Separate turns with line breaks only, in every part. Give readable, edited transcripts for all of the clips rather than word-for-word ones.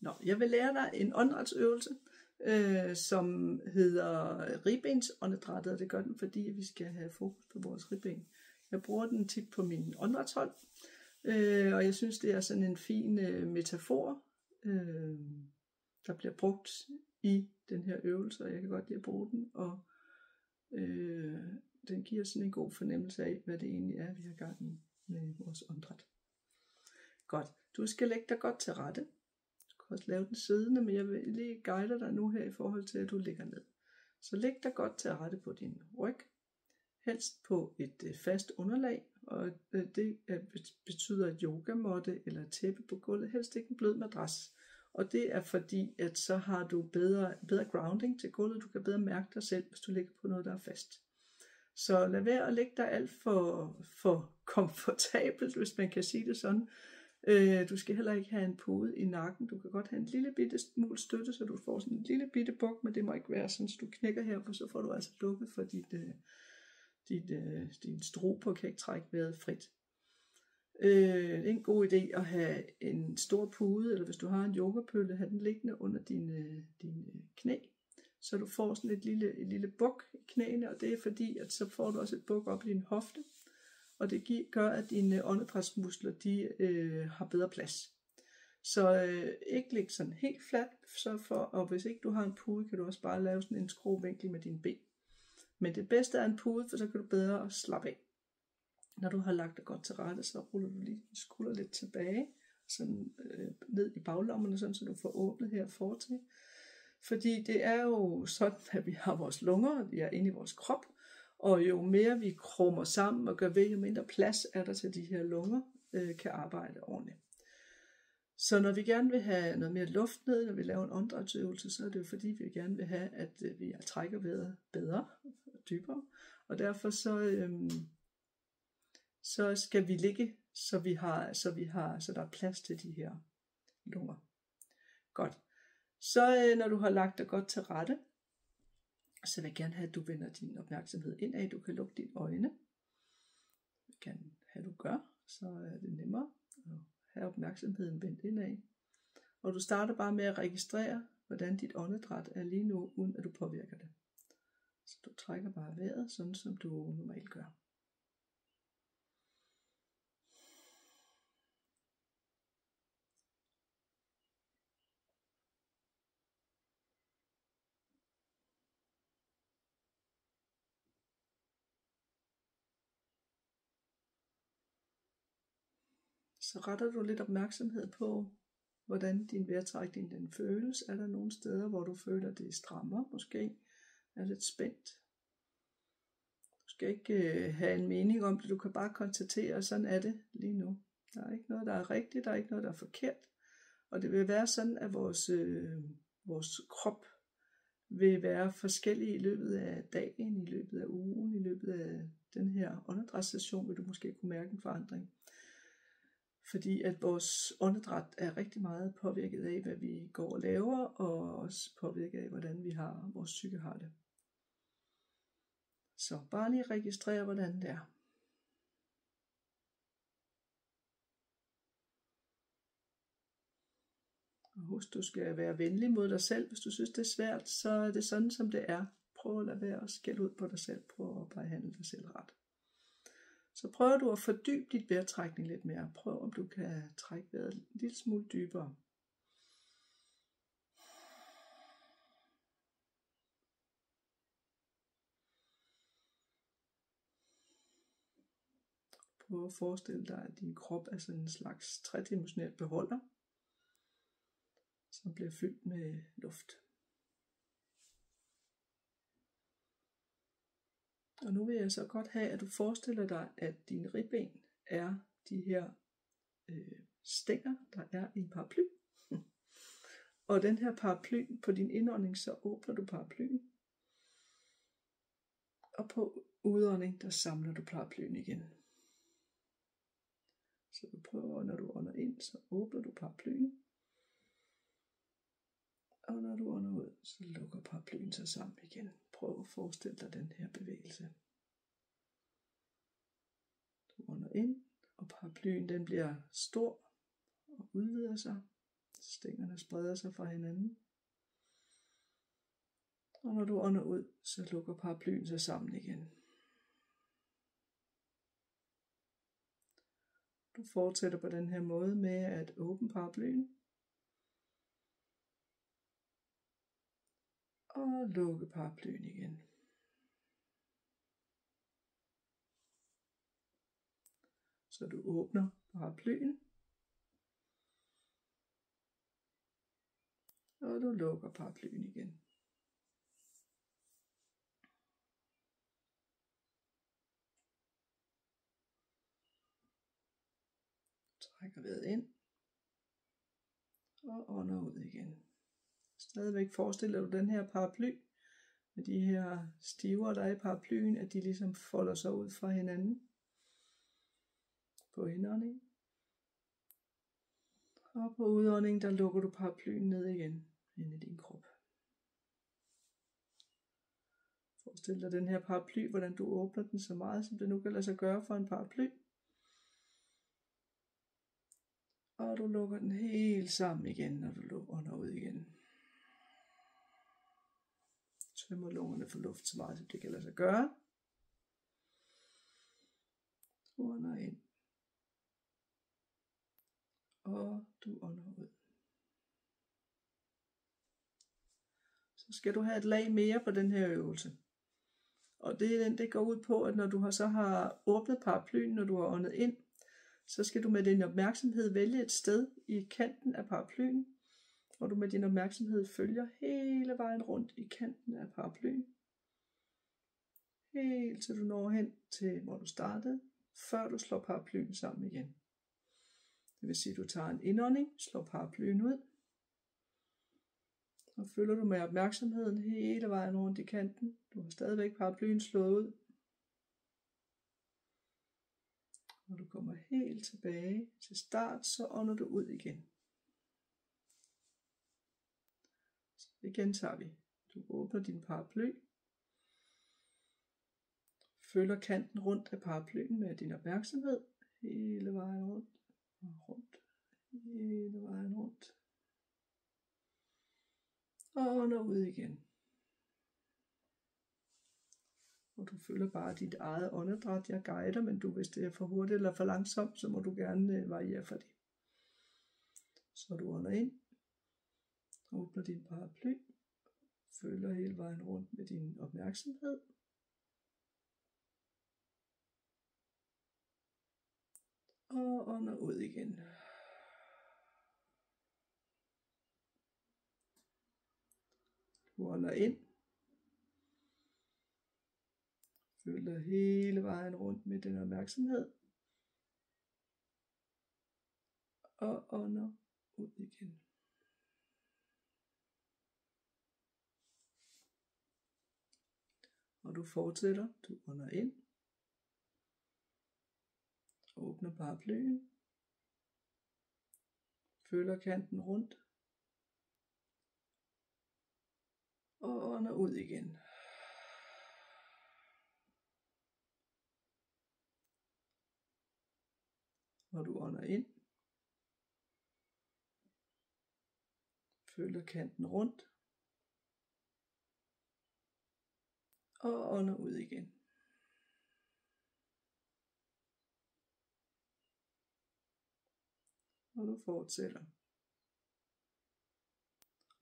Nå, jeg vil lære dig en åndedrætsøvelse, som hedder ribbensåndedrættet, og det gør den, fordi vi skal have fokus på vores ribben. Jeg bruger den tit på min åndedrætshold, og jeg synes, det er sådan en fin metafor, der bliver brugt i den her øvelse, og jeg kan godt lide at bruge den, og den giver sådan en god fornemmelse af, hvad det egentlig er, vi har gang i med vores åndedræt. Godt, du skal lægge dig godt til rette. Du kan også lave den siddende, men jeg vil lige guide dig nu her i forhold til, at du ligger ned. Så læg dig godt til rette på din ryg, helst på et fast underlag, og det betyder et yogamåtte eller et tæppe på gulvet, helst ikke en blød madras. Og det er fordi, at så har du bedre grounding til gulvet, du kan bedre mærke dig selv, hvis du ligger på noget, der er fast. Så lad være at lægge dig alt for komfortabelt, hvis man kan sige det sådan. Du skal heller ikke have en pude i nakken. Du kan godt have en lille bitte smule støtte, så du får sådan en lille bitte buk, men det må ikke være sådan, så du knækker her, for så får du altså lukket for din strobe kan ikke trække vejret frit. Det er en god idé at have en stor pude, eller hvis du har en yogapølle, have den liggende under dine knæ, så du får sådan et lille buk i knæene, og det er fordi, at så får du også et buk op i din hofte, og det gør, at dine åndedrætsmuskler, de har bedre plads. Så ikke ligge sådan helt fladt, og hvis ikke du har en pude, kan du også bare lave sådan en skruevinkel med dine ben. Men det bedste er en pude, for så kan du bedre slappe af. Når du har lagt dig godt til rette, så ruller du lige skulder lidt tilbage, sådan ned i baglommerne, sådan, så du får åbnet her fortil. Fordi det er jo sådan, at vi har vores lunger, de er inde i vores krop, og jo mere vi krummer sammen og gør ved, jo mindre plads er der til de her lunger, kan arbejde ordentligt. Så når vi gerne vil have noget mere luft ned, når vi laver en åndedrætsøvelse, så er det jo fordi, vi gerne vil have, at vi trækker vejret bedre og dybere. Og derfor så skal vi ligge, så der er plads til de her lunger. Godt. Så når du har lagt dig godt til rette, så vil jeg gerne have, at du vender din opmærksomhed indad. Du kan lukke dine øjne. Jeg vil gerne have, at du gør, så er det nemmere at have opmærksomheden vendt indad. Og du starter bare med at registrere, hvordan dit åndedræt er lige nu, uden at du påvirker det. Så du trækker bare vejret, sådan som du normalt gør. Så retter du lidt opmærksomhed på, hvordan din vejrtrækning den føles. Er der nogle steder, hvor du føler, det strammer, måske er lidt spændt? Du skal ikke have en mening om det, du kan bare konstatere, at sådan er det lige nu. Der er ikke noget, der er rigtigt, der er ikke noget, der er forkert. Og det vil være sådan, at vores krop vil være forskellige i løbet af dagen, i løbet af ugen, i løbet af den her åndedrætssession, vil du måske kunne mærke en forandring. Fordi at vores åndedræt er rigtig meget påvirket af, hvad vi går og laver, og også påvirket af, hvordan vores psyke har det. Så bare lige registrere, hvordan det er. Og husk, du skal være venlig mod dig selv. Hvis du synes, det er svært, så er det sådan, som det er. Prøv at lade være at skælde ud på dig selv. Prøv at behandle dig selv ret. Så prøver du at fordybe dit vejrtrækning lidt mere. Prøv, om du kan trække vejret en lille smule dybere. Prøv at forestille dig, at din krop er sådan en slags tredimensionel beholder, som bliver fyldt med luft. Og nu vil jeg så godt have, at du forestiller dig, at dine ribben er de her stænger, der er i en paraply. Og den her paraply, på din indånding, så åbner du paraplyen. Og på udånding, der samler du paraplyen igen. Så du prøver, når du ånder ind, så åbner du paraplyen. Og når du ånder ud, så lukker paraplyen sig sammen igen. Prøv at forestille dig den her bevægelse. Du ånder ind, og paraplyen den bliver stor og udvider sig. Stængerne spreder sig fra hinanden. Og når du ånder ud, så lukker paraplyen sig sammen igen. Du fortsætter på den her måde med at åbne paraplyen. Og lukke paraplyen igen. Så du åbner paraplyen. Og du lukker paraplyen igen. Trækker vejret ind. Og ånder ud igen. Stadigvæk forestiller du den her paraply. Med de her stiver, der er i paraplyen, at de ligesom folder sig ud fra hinanden. På indånding. Og på udånding, der lukker du paraplyen ned igen ind i din krop. Forestil dig den her paraply, hvordan du åbner den så meget, som det nu kan lade sig gøre for en paraply. Og du lukker den helt sammen igen, når du ånder ud igen. Tømmer lungerne for luft så meget, som det kan lade sig gøre. Du ånder ind. Og du ånder ud. Så skal du have et lag mere på den her øvelse. Og det går ud på, at når du så har åbnet paraplyen, når du har åndet ind, så skal du med din opmærksomhed vælge et sted i kanten af paraplyen, hvor du med din opmærksomhed følger hele vejen rundt i kanten af paraplyen. Helt til du når hen til, hvor du startede, før du slår paraplyen sammen igen. Det vil sige, at du tager en indånding, slår paraplyen ud, og følger du med opmærksomheden hele vejen rundt i kanten. Du har stadigvæk paraplyen slået ud. Når du kommer helt tilbage til start, så ånder du ud igen. Så det gentager vi. Du åbner din paraply. Følger kanten rundt af paraplyen med din opmærksomhed. Hele vejen rundt og rundt. Hele vejen rundt. Og ånder ud igen. Og du følger bare dit eget åndedræt. Jeg guider, men hvis det er for hurtigt eller for langsomt, så må du gerne variere for det. Så du ånder ind. Åbner din paraply. Følger hele vejen rundt med din opmærksomhed. Og ånder ud igen. Du ånder ind. Følger hele vejen rundt med din opmærksomhed. Og ånder ud igen. Og du fortsætter. Du ånder ind. Åbner paraplyen. Følger kanten rundt. Og ånder ud igen. Og du ånder ind. Følger kanten rundt. Og ånder ud igen. Og du fortsætter.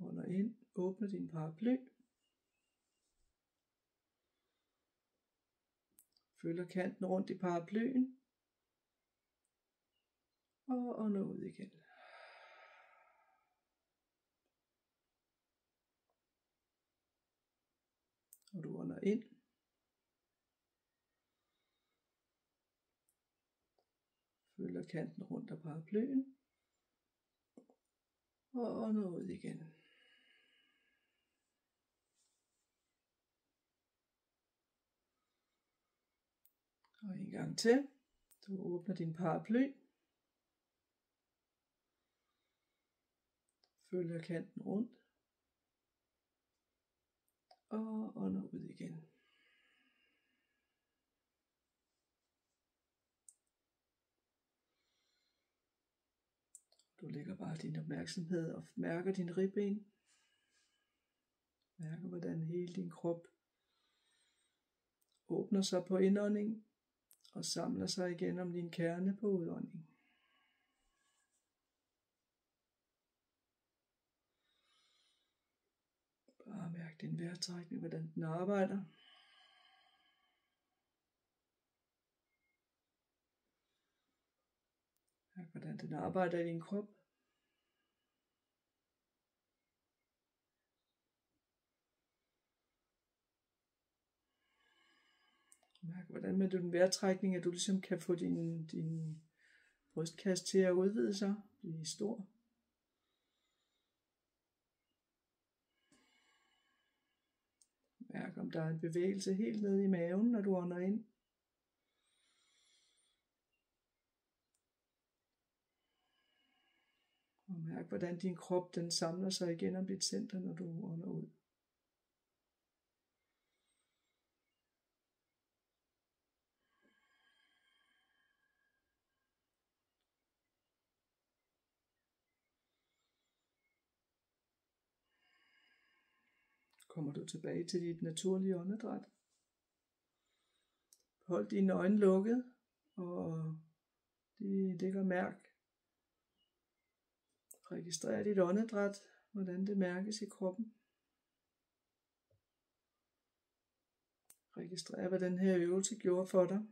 Ånder ind. Åbner din paraply. Følger kanten rundt i paraplyen. Og ånder ud igen. Og du ånder ind. Følger kanten rundt af paraplyen. Og ånder ud igen. Og en gang til. Du åbner din paraply. Følger kanten rundt. Og ånder ud igen. Du Du lægger bare din opmærksomhed og mærker din ribben. Mærker, hvordan hele din krop åbner sig på indånding og samler sig igen om din kerne på udånding. Bare mærk din vejrtrækning, hvordan den arbejder. Mærk, hvordan den arbejder i din krop. Mærk, hvordan med den vejrtrækning, at du ligesom kan få din brystkasse til at udvide sig, blive stor. Mærk, om der er en bevægelse helt ned i maven, når du ånder ind. Og mærk, hvordan din krop den samler sig igen om dit center, når du ånder ud. Kommer du tilbage til dit naturlige åndedræt. Hold dine øjne lukket, og læg og mærk. Registrer dit åndedræt, hvordan det mærkes i kroppen. Registrer, hvad den her øvelse gjorde for dig.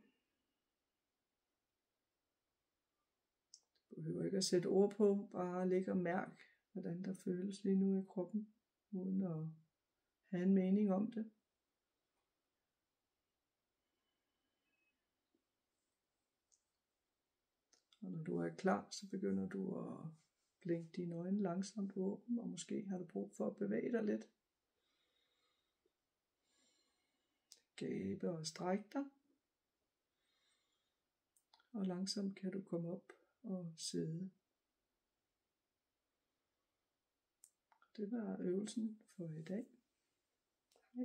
Du behøver ikke at sætte ord på, bare læg og mærk, hvordan der føles lige nu i kroppen, uden at have en mening om det. Og når du er klar, så begynder du at blinke dine øjne langsomt åbent, og måske har du brug for at bevæge dig lidt. Gabe og stræk dig. Og langsomt kan du komme op og sidde. Det var øvelsen for i dag. Hej.